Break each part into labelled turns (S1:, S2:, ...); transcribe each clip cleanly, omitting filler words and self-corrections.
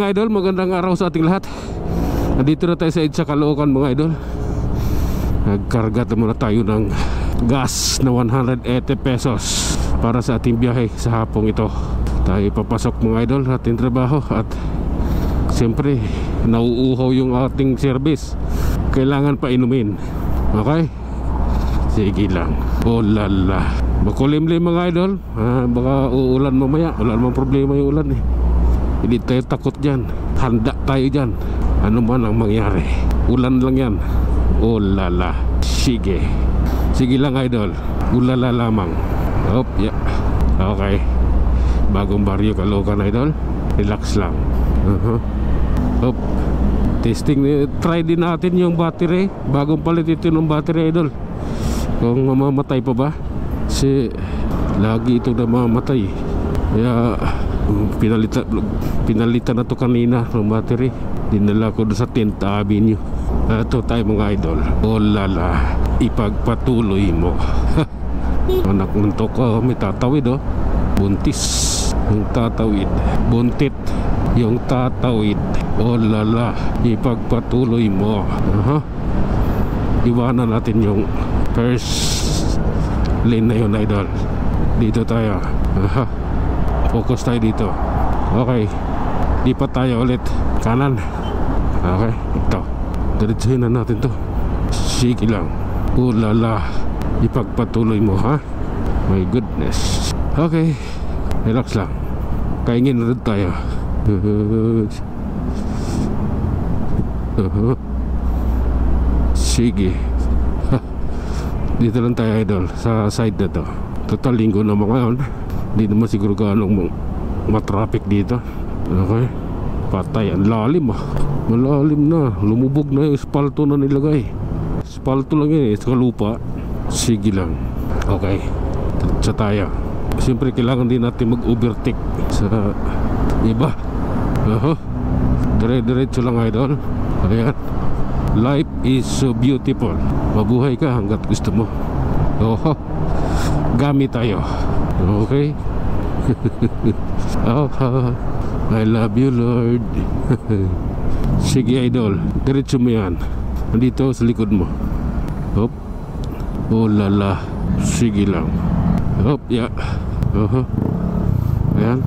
S1: mga idol, magandang araw sa ating lahat. Nandito na tayo sa EDSA Caloocan mga idol. Nagkarga muna tayo ng gas na 180 pesos para sa ating biyahe sa hapong ito. Tayo papasok mga idol sa ating trabaho. At siyempre nauuhaw yung ating service, kailangan pa inumin. Okay? Sige lang. Oh lala, makulimlim mga idol. Baka uulan mamaya. Wala namang problema yung ulan eh. Hindi tayo takot dyan. Handa tayo dyan, ano man ang mangyari. Ulan lang yan. Oh lala. Sige. Sige lang idol. Ulala lamang. Hop, yeah. Okay. Bagong baryo Caloocan idol. Relax lang. Hop. Testing. Try din natin yung battery. Bagong palit ito ng battery idol. Kung mamamatay pa ba. Kasi lagi ito na mamamatay. Kaya pinalitan na to kanina ng battery. Dinala ko doon sa 10th Avenue. Ito tayo mga idol. Oh lala, ipagpatuloy mo. Anak ng toko, may tatawid oh. Buntis yung tatawid. Buntit yung tatawid. Oh lala, ipagpatuloy mo. Iwanan natin yung first lane na yun idol. Dito tayo. Focus tayo dito. Okay. Lipat tayo ulit kanan. Okay. Ito. Diretsuhin na natin to. Sige lang. Ulala, ipagpatuloy mo ha. My goodness. Okay. Relax lang. Kaingin na rin tayo. Sige. Dito lang tayo idol, sa side na to. Total linggo na mga ngayon. Hindi naman siguro ganong matraffic dito. Okay. Patay, ang lalim ah. Malalim na, lumubog na yung espalto na nilagay. Espalto lang yun eh, sa lupa. Sige lang. Okay. Sa tayo. Siyempre kailangan din natin mag-overtake sa iba. Dire-diretso lang idol. Ayan. Life is so beautiful. Mabuhay ka hanggat gusto mo. Gamit tayo. Okay. I love you Lord. Sige idol, diretso mo yan. Nandito sa likod mo. Hop. Oh lala. Sige lang. Hop, yeah. Ayan.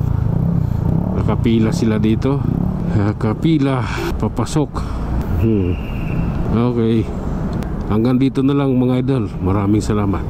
S1: Nakapila sila dito. Nakapila. Papasok. Okay. Hanggang dito na lang mga idol. Maraming salamat.